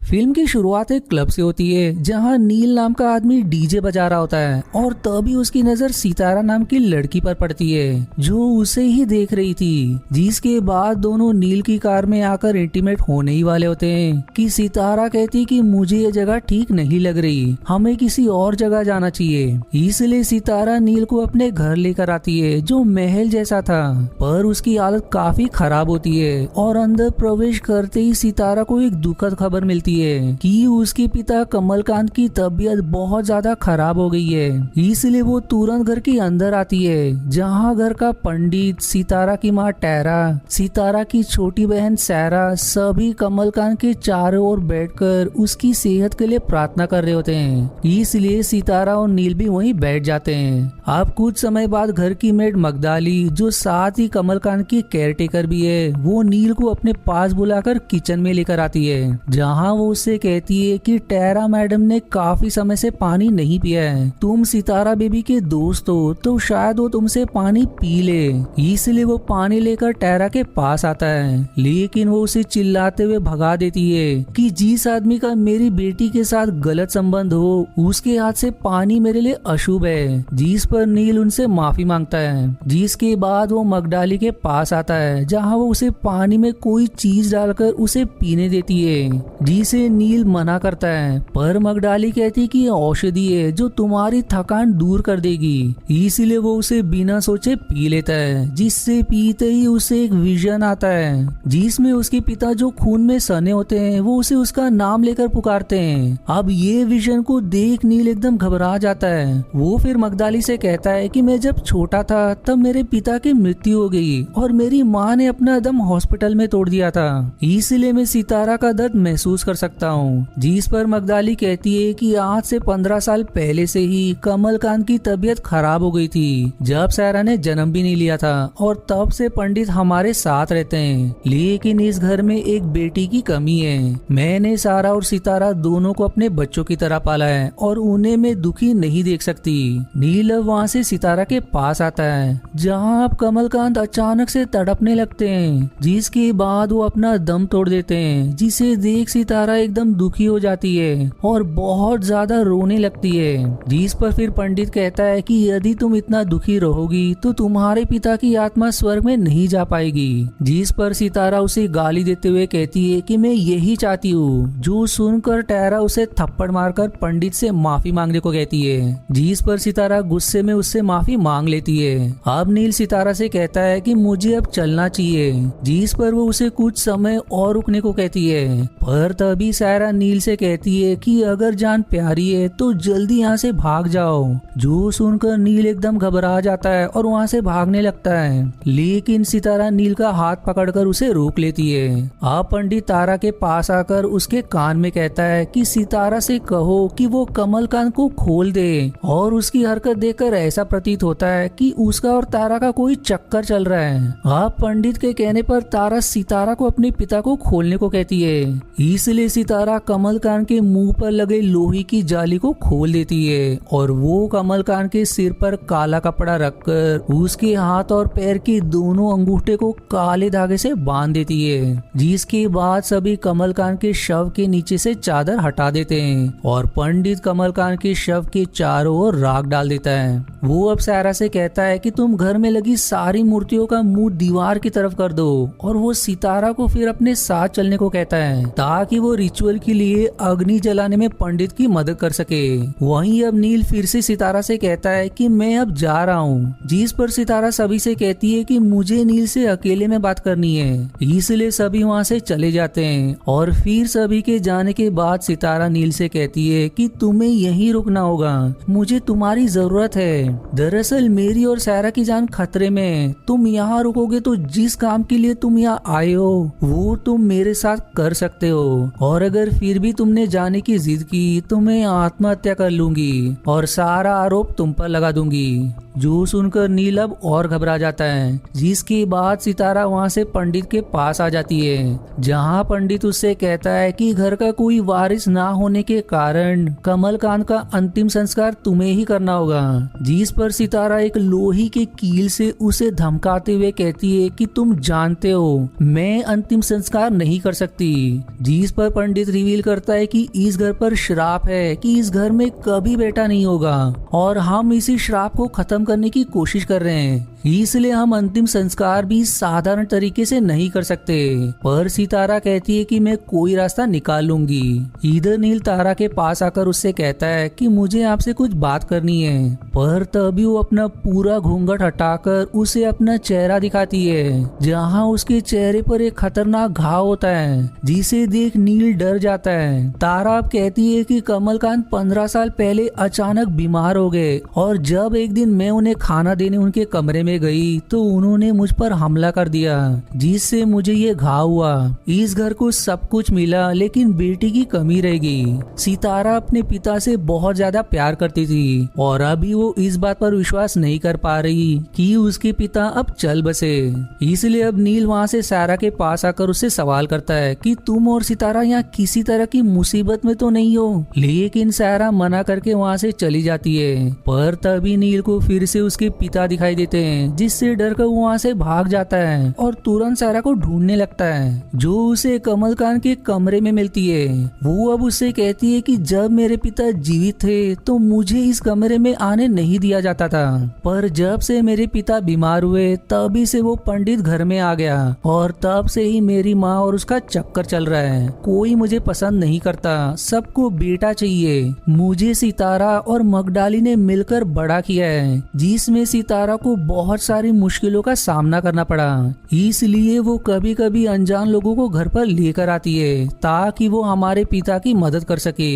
Film की शुरुआत एक क्लब से होती है जहां नील नाम का आदमी डीजे बजा रहा होता है और तभी उसकी नजर सितारा नाम की लड़की पर पड़ती है जो उसे ही देख रही थी। जिसके बाद दोनों नील की कार में आकर इंटीमेट होने ही वाले होते हैं कि सितारा कहती कि मुझे ये जगह ठीक नहीं लग रही, हमें किसी और जगह जाना चाहिए। इसलिए सितारा नील को अपने घर लेकर आती है जो महल जैसा था, पर उसकी हालत काफी खराब होती है और अंदर प्रवेश करते ही सितारा को एक दुखद खबर मिलती है कि उसके पिता कमलकांत की तबीयत बहुत ज्यादा खराब हो गई है। इसलिए वो तुरंत घर के अंदर आती है जहाँ घर का पंडित, सितारा की माँ टैरा, सितारा की छोटी बहन सैरा सभी कमलकांत के चारों ओर बैठकर उसकी सेहत के लिए प्रार्थना कर रहे होते हैं। इसलिए सितारा और नील भी वहीं बैठ जाते हैं। अब कुछ समय बाद घर की मेड मगदाली जो साथ ही कमलकांत की केयरटेकर भी है, वो नील को अपने पास बुलाकर किचन में लेकर आती है जहाँ वो उससे कहती है कि टैरा मैडम ने काफी समय से पानी नहीं पिया है, तुम सितारा बेबी के दोस्त हो तो शायद वो तुमसे पानी पी ले। इसलिए वो पानी लेकर टैरा के पास आता है, लेकिन वो उसे चिल्लाते हुए भगा देती है कि जिस आदमी का मेरी बेटी के साथ गलत संबंध हो उसके हाथ से पानी मेरे लिए अशुभ है। जिस पर नील उनसे माफी मांगता है। जिसके बाद वो मगडाली के पास आता है जहाँ वो उसे पानी में कोई चीज डालकर उसे पीने देती है, जिसे नील मना करता है। पर मगडाली कहती कि औषधि है जो तुम्हारी थकान दूर कर देगी। इसलिए वो उसे बिना सोचे पी लेता है, जिससे पीते ही उसे एक विजन आता है जिसमें उसके पिता जो खून में सने होते हैं वो उसे उसका नाम लेकर पुकारते हैं। अब ये विजन को देख नील एकदम घबरा जाता है। वो फिर मगदाली से कहता है कि मैं जब छोटा था तब मेरे पिता की मृत्यु हो गई और मेरी माँ ने अपना दम हॉस्पिटल में तोड़ दिया था, इसलिए मैं सितारा का दर्द महसूस कर सकता हूँ। जिस पर मगदाली कहती है कि आज से 15 साल पहले से ही कमलकांत की तबीयत खराब हो गई थी जब सैरा ने जन्म भी नहीं लिया था और तब से पंडित हमारे साथ रहते हैं, लेकिन इस घर में एक बेटी की कमी है। मैंने सारा और सितारा दोनों को अपने बच्चों की तरह पाला है और उन्हें मैं दुखी नहीं देख सकती। नील वहाँ से सितारा के पास आता है जहाँ अब कमलकांत अचानक से तड़पने लगते हैं, जिसके बाद वो अपना दम तोड़ देते हैं, जिसे देख सितारा एकदम दुखी हो जाती है और बहुत ज्यादा रोने लगती है। जिस पर फिर पंडित कहता है कि यदि तुम इतना दुखी रहोगी तो तुम्हारे पिता की आत्मा स्वर्ग में नहीं जा पाएगी। जिस पर सितारा उसे गाली देते हुए कहती है कि मैं यही चाहती हूँ, जो सुनकर टैरा उसे थप्पड़ मारकर पंडित से माफी मांगने को कहती है। जिस पर सितारा गुस्से में उससे माफी मांग लेती है। अब नील सितारा से कहता है कि मुझे अब चलना चाहिए, जिस पर वो उसे कुछ समय और रुकने को कहती है। पर तभी सैरा नील से कहती है कि अगर जान प्यारी है तो जल्दी यहाँ से भाग जाओ। जो सुनकर नील एकदम घबरा जाता है और वहाँ से भागने लगता है, लेकिन सितारा नील का हाथ पकड़कर उसे रोक लेती है। अब पंडित तारा के पास आकर उसके कान में कहता है कि सितारा से कहो कि वो कमलकांत को खोल दे, और उसकी हरकत देखकर ऐसा प्रतीत होता है कि उसका और तारा का कोई चक्कर चल रहा है। अब पंडित के कहने पर तारा सितारा को अपने पिता को खोलने को कहती है। इसलिए सितारा कमलकांत के मुंह पर लगे लोहे की जाली को खोल देती है और वो कमलकांत के सिर पर काला कपड़ा रखकर उसके हाथ और पैर के दोनों अंगूठे को काले धागे से बांध देती है। जिसके बाद सभी कमलकांत के शव के नीचे से चादर हटा देते हैं और पंडित कमलकांत के शव के चारों ओर राख डाल देता है। वो अब सैरा से कहता है कि तुम घर में लगी सारी मूर्तियों का मुंह दीवार की तरफ कर दो, और वो सितारा को फिर अपने साथ चलने को कहता है ताकि वो रिचुअल के लिए अग्नि जलाने में पंडित की मदद कर सके। वहीं अब नील फिर से सितारा से कहता है कि मैं अब जा रहा हूँ, जिस पर सितारा सभी से कहती है कि मुझे नील से अकेले में बात करनी है। इसलिए सभी वहाँ से चले जाते हैं और फिर सभी के जाने के बाद सितारा नील से कहती है कि तुम्हें यहीं रुकना होगा, मुझे तुम्हारी जरूरत है। दरअसल मेरी और सैरा की जान खतरे में, तुम यहाँ रुकोगे तो जिस काम के लिए तुम यहाँ आए हो वो तुम मेरे साथ कर सकते हो, और अगर फिर भी तुमने जाने की जिद की तो मैं आत्महत्या कर लूंगी और सारा आरोप तुम पर लगा दूंगी। जो सुनकर नील अब और घबरा जाता है, जिसके बाद सितारा वहाँ से पंडित के पास आ जाती है, जहाँ पंडित उससे कहता है कि घर का कोई वारिस ना होने के कारण कमलकांत का अंतिम संस्कार तुम्हें ही करना होगा। जिस पर सितारा एक लोहे के कील से उसे धमकाते हुए कहती है कि तुम जानते हो मैं अंतिम संस्कार नहीं कर सकती। जिस पर पंडित रिवील करता है कि इस घर पर श्राप है कि इस घर में कभी बेटा नहीं होगा और हम इसी श्राप को खत्म करने की कोशिश कर रहे हैं, इसलिए हम अंतिम संस्कार भी साधारण तरीके से नहीं कर सकते। पर सितारा कहती है कि मैं कोई रास्ता निकाल लूंगी। इधर नील तारा के पास आकर उससे कहता है कि मुझे आपसे कुछ बात करनी है, पर तभी वो अपना पूरा घूंघट हटाकर उसे अपना चेहरा दिखाती है, जहाँ उसके चेहरे पर एक खतरनाक घाव होता है, जिसे देख नील डर जाता है। तारा अब कहती है कि कमलकांत 15 साल पहले अचानक बीमार हो गए और जब एक दिन मैं उन्हें खाना देने उनके कमरे में गई तो उन्होंने मुझ पर हमला कर दिया, जिससे मुझे ये घाव हुआ। इस घर को सब कुछ मिला लेकिन बेटी की कमी रहेगी। सितारा अपने पिता से बहुत ज्यादा प्यार करती थी और अभी वो इस बात पर विश्वास नहीं कर पा रही कि उसके पिता अब चल बसे। इसलिए अब नील वहाँ से सारा के पास आकर उससे सवाल करता है कि तुम और सितारा यहाँ किसी तरह की मुसीबत में तो नहीं हो, लेकिन सारा मना करके वहाँ से चली जाती है। पर तभी नील को फिर से उसके पिता दिखाई देते हैं, जिससे डरकर वो वहाँ से भाग जाता है और तुरंत सारा को ढूंढने लगता है, जो उसे कमलकांत के कमरे में मिलती है। वो अब उससे कहती है कि जब मेरे पिता जीवित थे तो मुझे इस कमरे में आने नहीं दिया जाता था, पर जब से मेरे पिता बीमार हुए तभी से वो पंडित घर में आ गया और तब से ही मेरी माँ और उसका चक्कर चल रहा है। कोई मुझे पसंद नहीं करता, सबको बेटा चाहिए। मुझे सितारा और मगडाली ने मिलकर बड़ा किया है, जिसमें सितारा को बहुत सारी मुश्किलों का सामना करना पड़ा, इसलिए वो कभी कभी अनजान लोगों को घर पर लेकर आती है ताकि वो हमारे पिता की मदद कर सके।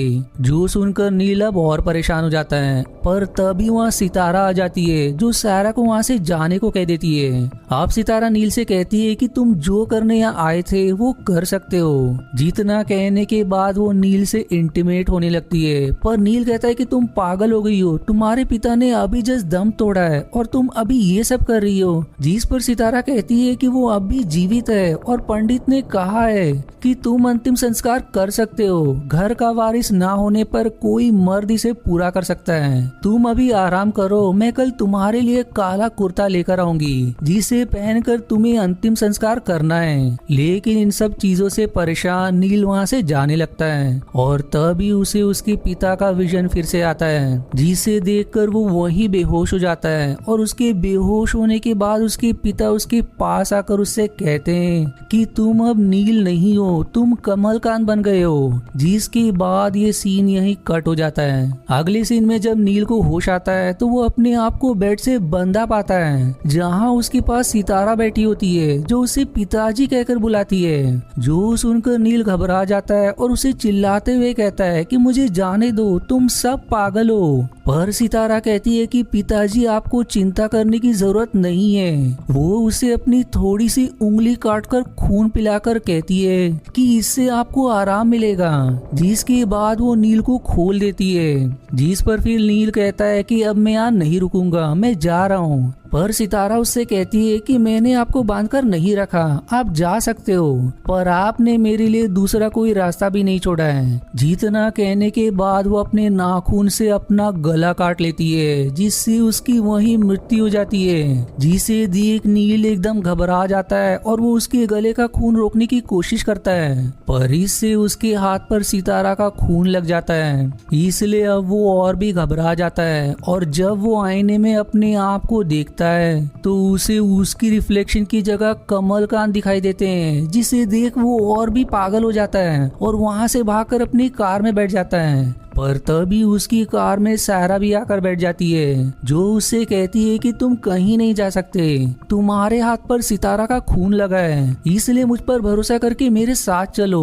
जो सुनकर नील अब और परेशान हो जाता है, पर तभी वहाँ सितारा आ जाती है, जो सारा को वहाँ से जाने को कह देती है। अब सितारा नील से कहती है कि तुम जो करने यहाँ आए थे वो कर सकते हो। जितना कहने के बाद वो नील से इंटीमेट होने लगती है, पर नील कहता है कि तुम पागल हो गई हो, तुम्हारे पिता ने अभी जस्ट दम तोड़ा है और तुम अभी ये सब कर रही हो। जिस पर सितारा कहती है कि वो अब भी जीवित है और पंडित ने कहा है कि तुम अंतिम संस्कार कर सकते हो। घर का वारिस ना होने पर कोई मर्द इसे पूरा कर सकता है। तुम अभी आराम करो, मैं कल तुम्हारे लिए काला कुर्ता लेकर आऊंगी, जिसे पहनकर तुम्हें अंतिम संस्कार करना है। लेकिन इन सब चीजों से परेशान नील वहाँ से जाने लगता है और तभी उसे उसके पिता का विजन फिर से आता है, जिसे देखकर वो वही बेहोश हो जाता है और उसके बेहोश होने के बाद उसके पिता उसके पास आकर उससे कहते हैं कि तुम अब नील नहीं हो, तुम कमलकांत बन गए हो। जिसके बाद ये सीन यहीं कट हो जाता है। अगले सीन में जब नील को होश आता है तो वो अपने आप को बेड से बंधा पाता है, जहाँ उसके पास सितारा बैठी होती है, जो उसे पिताजी कहकर बुलाती है। जो सुनकर नील घबरा जाता है और उसे चिल्लाते हुए कहता है कि मुझे जाने दो, तुम सब पागल हो। पर सितारा कहती है कि पिताजी आपको चिंता करने की जरूरत नहीं है। वो उसे अपनी थोड़ी सी उंगली काटकर खून पिलाकर कहती है कि इससे आपको आराम मिलेगा। जिसके बाद वो नील को खोल देती है, जिस पर फिर नील कहता है कि अब मैं यहाँ नहीं रुकूंगा, मैं जा रहा हूँ। पर सितारा उससे कहती है कि मैंने आपको बांधकर नहीं रखा, आप जा सकते हो, पर आपने मेरे लिए दूसरा कोई रास्ता भी नहीं छोड़ा है। जितना कहने के बाद वो अपने नाखून से अपना गला काट लेती है, जिससे उसकी वही मृत्यु हो जाती है। जिसे देख नील एकदम घबरा जाता है और वो उसके गले का खून रोकने की कोशिश करता है, पर इससे उसके हाथ पर सितारा का खून लग जाता है। इसलिए अब वो और भी घबरा जाता है और जब वो आईने में अपने आप को देखता है तो उसे उसकी रिफ्लेक्शन की जगह कमलकांत दिखाई देते हैं, जिसे देख वो और भी पागल हो जाता है और वहां से भागकर अपनी कार में बैठ जाता है। पर तभी उसकी कार में सारा भी आकर बैठ जाती है, जो उससे कहती है कि तुम कहीं नहीं जा सकते, तुम्हारे हाथ पर सितारा का खून लगा है, इसलिए मुझ पर भरोसा करके मेरे साथ चलो।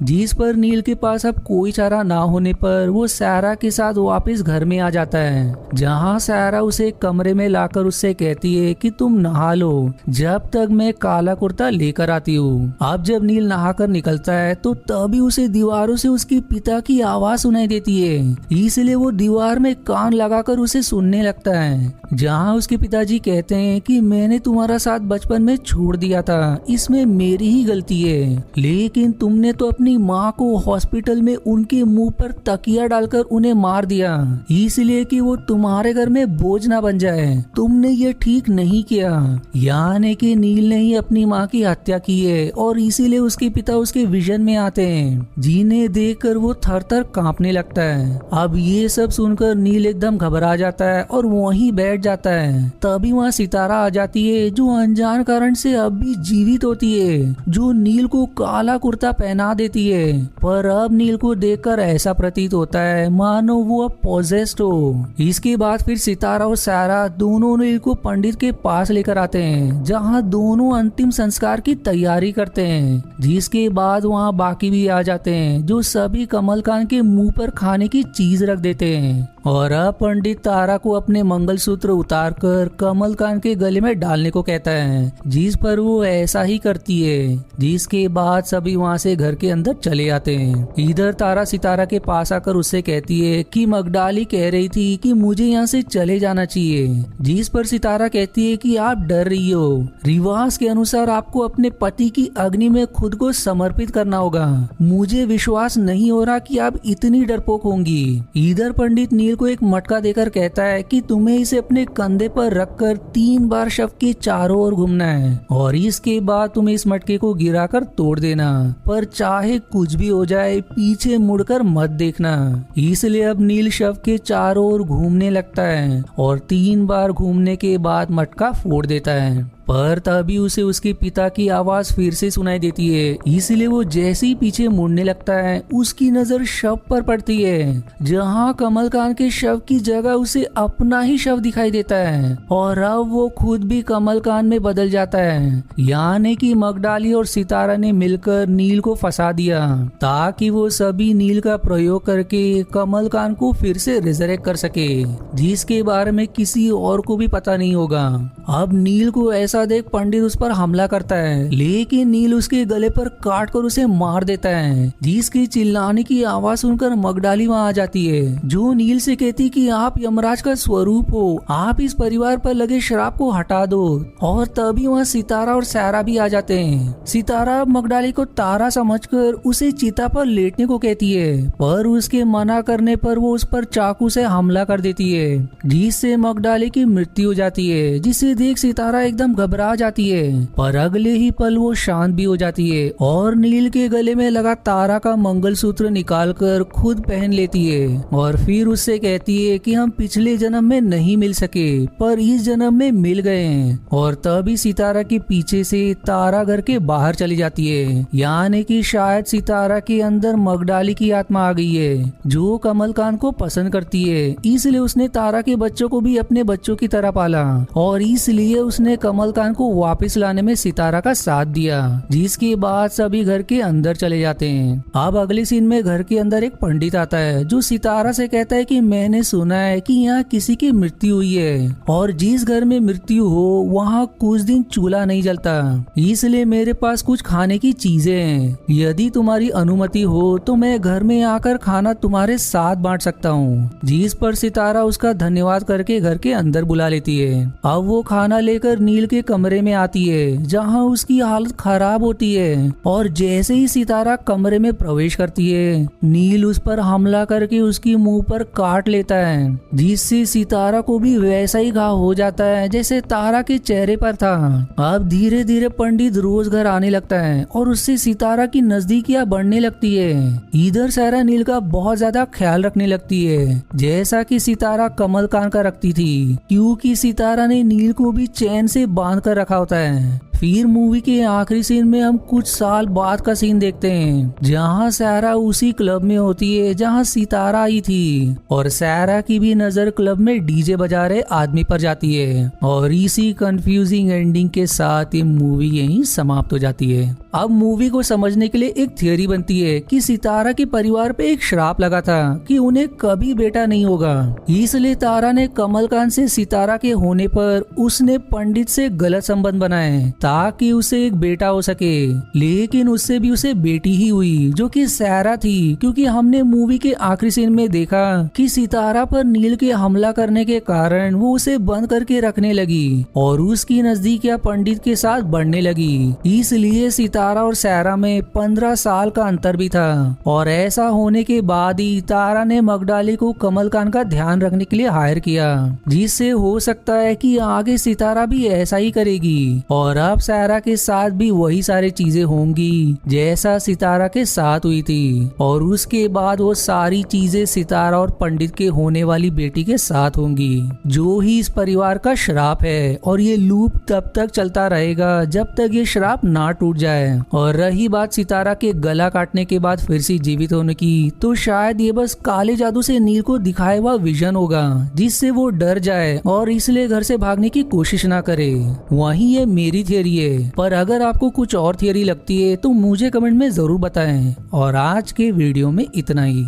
जिस पर नील के पास अब कोई चारा ना होने पर वो सारा के साथ वापस घर में आ जाता है, जहाँ सारा उसे कमरे में लाकर उससे कहती है कि तुम नहा लो, जब तक मैं काला कुर्ता लेकर आती हूँ। अब जब नील नहाकर निकलता है तो तभी उसे दीवारों से उसके पिता की आवाज सुनाई देती जाती है, इसलिए वो दीवार में कान लगाकर उसे सुनने लगता है, जहाँ उसके पिताजी कहते हैं कि मैंने तुम्हारा साथ बचपन में छोड़ दिया था, इसमें मेरी ही गलती है, लेकिन तुमने तो अपनी माँ को हॉस्पिटल में उनके मुंह पर तकिया डालकर उन्हें मार दिया, इसलिए कि वो तुम्हारे घर में बोझ ना बन जाए। तुमने ये ठीक नहीं किया। यानी कि नील ने ही अपनी माँ की हत्या की है और इसीलिए उसके पिता उसके विजन में आते हैं, जिन्हें देखकर वो थर-थर कांपने लगता है। अब ये सब सुनकर नील एकदम घबरा जाता है और वहीं बैठ जाता है। तभी वहाँ सितारा आ जाती है, जो अनजान कारण से अब भी जीवित होती है, जो नील को काला कुर्ता पहना देती है। पर अब नील को देखकर ऐसा प्रतीत होता है मानो वो अब पॉजेस्ड हो। इसके बाद फिर सितारा और सारा दोनों नील को पंडित के पास लेकर आते हैं, जहाँ दोनों अंतिम संस्कार की तैयारी करते हैं। जिसके बाद वहाँ बाकी भी आ जाते हैं, जो सभी कमलकांत के मुंह पर खाने की चीज रख देते हैं। और अब पंडित तारा को अपने मंगलसूत्र उतारकर कमलकांत के गले में डालने को कहता है, जिस पर वो ऐसा ही करती है। जिसके बाद सभी वहाँ से घर के अंदर चले आते हैं। इधर तारा सितारा के पास आकर उससे कहती है कि मगडाली कह रही थी कि मुझे यहाँ से चले जाना चाहिए, जिस पर सितारा कहती है कि आप डर रही हो। रिवाज के अनुसार आपको अपने पति की अग्नि में खुद को समर्पित करना होगा। मुझे विश्वास नहीं हो रहा कि आप इतनी डरपोक होंगी। इधर पंडित नील को एक मटका देकर कहता है कि तुम्हें इसे अपने कंधे पर रखकर 3 बार शव के चारों ओर घूमना है और इसके बाद तुम्हें इस मटके को गिराकर तोड़ देना, पर चाहे कुछ भी हो जाए पीछे मुड़कर मत देखना। इसलिए अब नील शव के चारों ओर घूमने लगता है और 3 बार घूमने के बाद मटका फोड़ देता है। पर तभी उसे उसके पिता की आवाज फिर से सुनाई देती है, इसलिए वो जैसे ही पीछे मुड़ने लगता है उसकी नजर शव पर पड़ती है, जहाँ कमलकांत के शव की जगह उसे अपना ही शव दिखाई देता है। और अब वो खुद भी कमलकांत में बदल जाता है। यानी कि मगडाली और सितारा ने मिलकर नील को फंसा दिया, ताकि वो सभी नील का प्रयोग करके कमलकांत को फिर से रिजरेक्ट कर सके, जिसके बारे में किसी और को भी पता नहीं होगा। अब नील को ऐसा देख पंडित उस पर हमला करता है, लेकिन नील उसके गले पर काट कर उसे मार देता है, जिसकी चिल्लाने की आवाज सुनकर मगडाली वहाँ आ जाती है, जो नील से कहती कि आप यमराज का स्वरूप हो, आप इस परिवार पर लगे श्राप को हटा दो। और तभी वहाँ सितारा और सारा भी आ जाते हैं। सितारा मगडाली को तारा समझकर उसे चिता पर लेटने को कहती है, पर उसके मना करने पर वो उस पर चाकू से हमला कर देती है, जिससे मगडाली की मृत्यु हो जाती है। जिसे देख सितारा एकदम घबरा जाती है, पर अगले ही पल वो शांत भी हो जाती है और नील के गले में लगा तारा का मंगलसूत्र निकालकर खुद पहन लेती है और फिर उससे कहती है कि हम पिछले जन्म में नहीं मिल सके, पर इस जन्म में मिल गए हैं। और तभी सितारा के पीछे से तारा घर के बाहर चली जाती है, यानी कि शायद सितारा के अंदर मगडाली की आत्मा आ गई है, जो कमलकांत को पसंद करती है। इसलिए उसने तारा के बच्चों को भी अपने बच्चों की तरह पाला और इसलिए उसने कमलकांत को वापस लाने में सितारा का साथ दिया। जिसके बाद सभी घर के अंदर चले जाते हैं। अब अगले सीन में घर के अंदर एक पंडित आता है, जो सितारा से कहता है कि मैंने सुना है कि यहाँ किसी की मृत्यु हुई है और जिस घर में मृत्यु हो वहाँ कुछ दिन चूल्हा नहीं जलता, इसलिए मेरे पास कुछ खाने की चीजें हैं। यदि तुम्हारी अनुमति हो तो मैं घर में आकर खाना तुम्हारे साथ बांट सकता हूँ। जिस पर सितारा उसका धन्यवाद करके घर के अंदर बुला लेती है। अब वो खाना लेकर नील के कमरे में आती है, जहाँ उसकी हालत खराब होती है और जैसे ही सितारा कमरे में प्रवेश करती है, नील उस पर हमला करके उसकी मुंह पर काट लेता है, जिससे सितारा को भी वैसा ही घाव हो जाता है जैसे तारा के चेहरे पर था। अब धीरे धीरे पंडित रोज घर आने लगता है और उससे सितारा की नजदीकियां बढ़ने लगती है। इधर सारा नील का बहुत ज्यादा ख्याल रखने लगती है, जैसा कि सितारा कमलकांत का रखती थी, क्योंकि सितारा ने नील को भी चैन से बांध कर रखा होता है। फिर मूवी के आखिरी सीन में हम कुछ साल बाद का सीन देखते हैं, जहाँ सारा उसी क्लब में होती है जहाँ सितारा आई थी और सारा की भी नजर क्लब में डीजे बजा रहे आदमी पर जाती है और इसी कंफ्यूजिंग एंडिंग के साथ ये मूवी यहीं समाप्त हो जाती है। अब मूवी को समझने के लिए एक थियोरी बनती है कि सितारा के परिवार पे एक श्राप लगा था कि उन्हें कभी बेटा नहीं होगा, इसलिए तारा ने कमलकांत से सितारा के होने पर उसने पंडित से गलत संबंध बनाए ताकि उसे एक बेटा हो सके। लेकिन उससे भी उसे बेटी ही हुई जो कि सायरा थी, क्योंकि हमने मूवी के आखिरी सीन में देखा कि सितारा पर नील के हमला करने के कारण वो उसे बंद करके रखने लगी और उसकी नजदीकियां पंडित के साथ बढ़ने लगी। इसलिए सितारा और सायरा में 15 साल का अंतर भी था और ऐसा होने के बाद ही तारा ने मगडाली को कमलकांत का ध्यान रखने के लिए हायर किया, जिससे हो सकता है कि आगे सितारा भी ऐसा ही करेगी और अब सायरा के साथ भी वही सारी चीजें होंगी जैसा सितारा के साथ हुई थी और उसके बाद वो सारी चीजें सितारा और पंडित के होने वाली बेटी के साथ होंगी, जो ही इस परिवार का श्राप है। और ये लूप तब तक चलता रहेगा जब तक ये श्राप ना टूट जाए। और रही बात सितारा के गला काटने के बाद फिर से जीवित होने की, तो शायद ये बस काले जादू से नील को दिखाया हुआ विजन होगा जिससे वो डर जाए और इसलिए घर से भागने की कोशिश ना करे। वही ये मेरी थियरी है, पर अगर आपको कुछ और थियरी लगती है तो मुझे कमेंट में जरूर बताएं। और आज के वीडियो में इतना ही।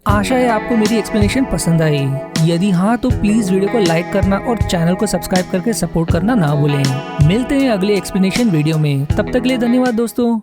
आशा है आपको मेरी एक्सप्लेनेशन पसंद आई। यदि हाँ तो प्लीज वीडियो को लाइक करना और चैनल को सब्सक्राइब करके सपोर्ट करना ना भूलें। मिलते हैं अगले एक्सप्लेनेशन वीडियो में, तब तक के लिए धन्यवाद दोस्तों।